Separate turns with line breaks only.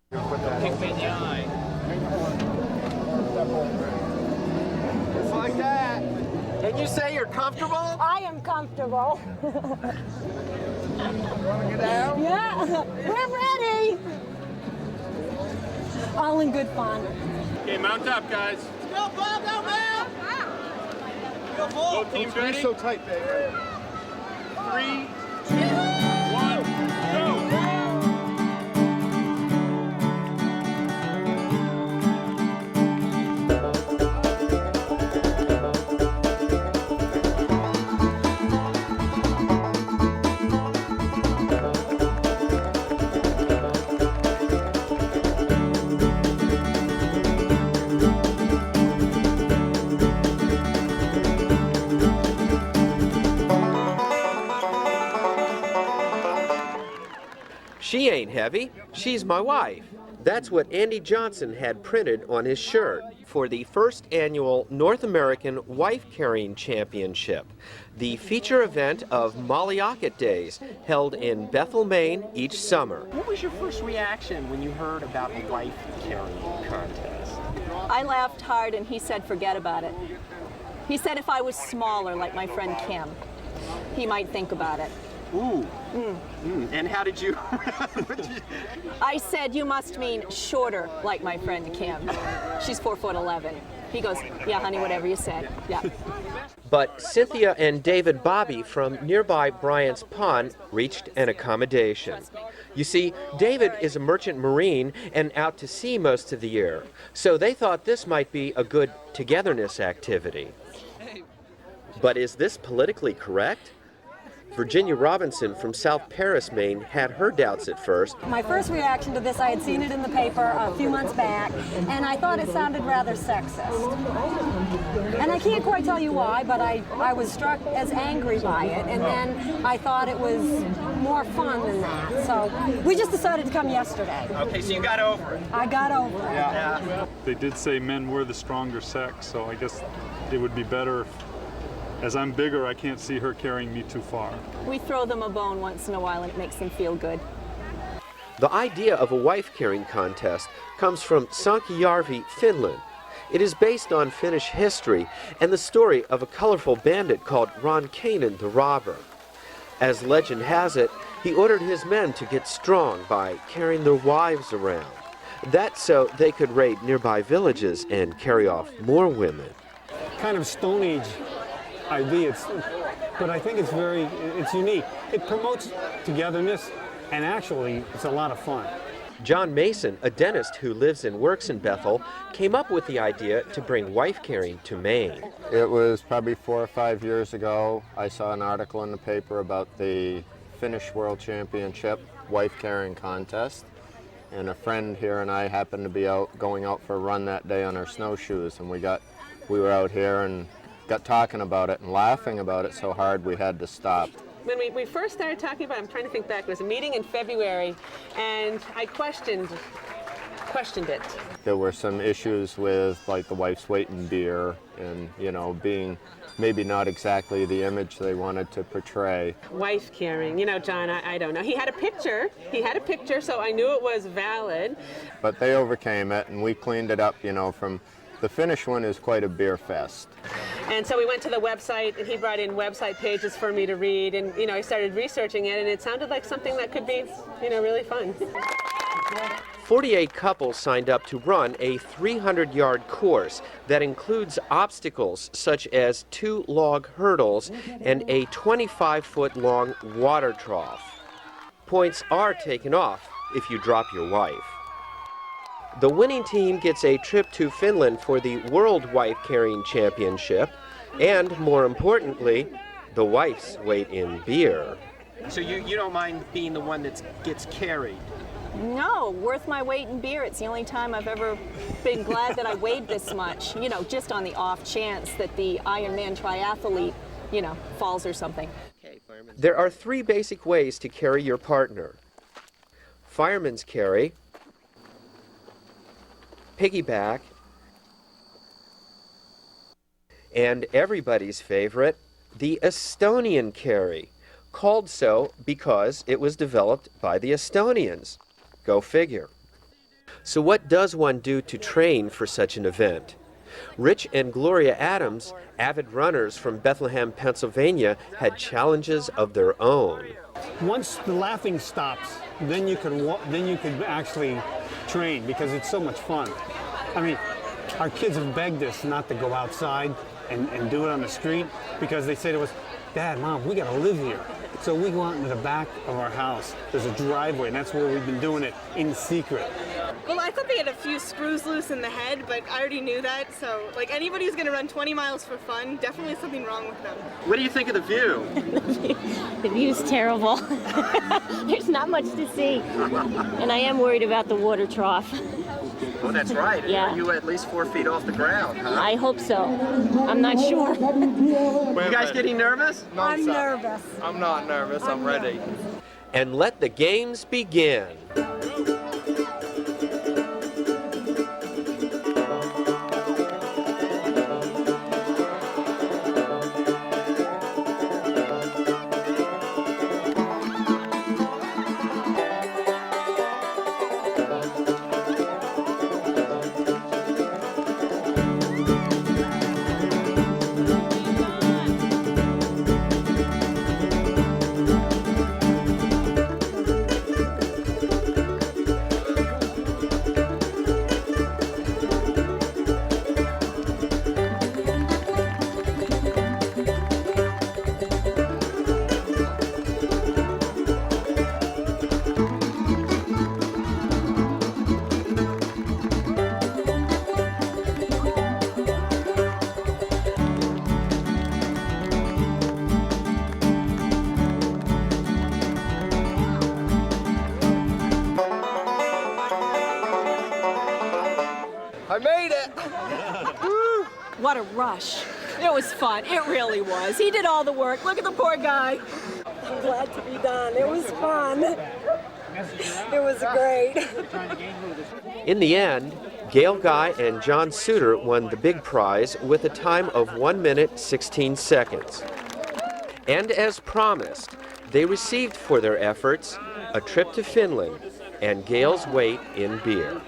Kick me in the eye.
Just like that. And you say you're comfortable?
I am comfortable.
Want to get out?
Yeah, we're ready. All in good fun.
Okay, mount up, guys.
Go, ball, go, man! Go, ball.
Both teams ready?
So tight, baby.
3, 2, 1, go!
She ain't heavy, she's my wife. That's what Andy Johnson had printed on his shirt for the first annual North American Wife Carrying Championship, the feature event of Mallioccat Days, held in Bethel, Maine each summer.
What was your first reaction when you heard about the wife carrying contest?
I laughed hard and he said, forget about it. He said if I was smaller like my friend Kim, he might think about it.
Ooh. And how did you?
I said, you must mean shorter like my friend Kim. She's 4'11". He goes, yeah, honey, whatever you said. Yeah.
But Cynthia and David Bobby from nearby Bryant's Pond reached an accommodation. You see, David is a merchant marine and out to sea most of the year, so they thought this might be a good togetherness activity. But is this politically correct? Virginia Robinson from South Paris, Maine, had her doubts at first.
My first reaction to this, I had seen it in the paper a few months back, and I thought it sounded rather sexist. And I can't quite tell you why, but I was struck as angry by it, and then I thought it was more fun than that. So we just decided to come yesterday.
Okay, so you got over it.
I got over it.
Yeah.
They did say men were the stronger sex, so I guess it would be better if, as I'm bigger, I can't see her carrying me too far.
We throw them a bone once in a while and it makes them feel good.
The idea of a wife-carrying contest comes from Sankijärvi, Finland. It is based on Finnish history and the story of a colorful bandit called Ronkainen the Robber. As legend has it, he ordered his men to get strong by carrying their wives around. That's so they could raid nearby villages and carry off more women.
Kind of Stone Age idea, but I think it's unique. It promotes togetherness, and actually, it's a lot of fun.
John Mason, a dentist who lives and works in Bethel, came up with the idea to bring wife carrying to Maine.
It was probably 4 or 5 years ago. I saw an article in the paper about the Finnish World Championship wife carrying contest, and a friend here and I happened to be going out for a run that day on our snowshoes, and we were out here and got talking about it and laughing about it so hard we had to stop.
When we first started talking about it, I'm trying to think back, it was a meeting in February, and I questioned it.
There were some issues with like the wife's weight in beer and, you know, being maybe not exactly the image they wanted to portray.
Wife carrying, you know, John, I don't know. He had a picture, so I knew it was valid.
But they overcame it and we cleaned it up, you know, from the Finnish one is quite a beer fest.
And so we went to the website, and he brought in website pages for me to read, and, you know, I started researching it, and it sounded like something that could be, you know, really fun.
48 couples signed up to run a 300-yard course that includes obstacles such as 2 log hurdles and a 25-foot-long water trough. Points are taken off if you drop your wife. The winning team gets a trip to Finland for the World Wife Carrying Championship, and more importantly, the wife's weight in beer.
So you don't mind being the one that gets carried?
No, worth my weight in beer. It's the only time I've ever been glad that I weighed this much, you know, just on the off chance that the Ironman triathlete, you know, falls or something.
There are 3 basic ways to carry your partner: fireman's carry, piggyback, and everybody's favorite, the Estonian carry, called so because it was developed by the Estonians. Go figure. So what does one do to train for such an event? Rich and Gloria Adams, avid runners from Bethlehem, Pennsylvania, had challenges of their own.
Once the laughing stops, then you could actually train because it's so much fun. I mean, our kids have begged us not to go outside and do it on the street because they say to us, Dad, Mom, we got to live here. So we go out into the back of our house. There's a driveway, and that's where we've been doing it in secret.
Well, I thought they had a few screws loose in the head, but I already knew that. So, like, anybody who's going to run 20 miles for fun, definitely something wrong with them.
What do you think of the view?
The view's terrible. There's not much to see. And I am worried about the water trough.
Oh, that's right.
Yeah.
You at least 4 feet off the ground, huh?
I hope so. I'm not sure.
You guys getting nervous?
I'm nervous.
I'm not nervous. I'm ready.
And let the games begin.
I made it!
What a rush. It was fun. It really was. He did all the work. Look at the poor guy.
I'm glad to be done. It was fun. It was great.
In the end, Gail Guy and John Suter won the big prize with a time of 1 minute 16 seconds. And as promised, they received for their efforts a trip to Finland and Gail's weight in beer.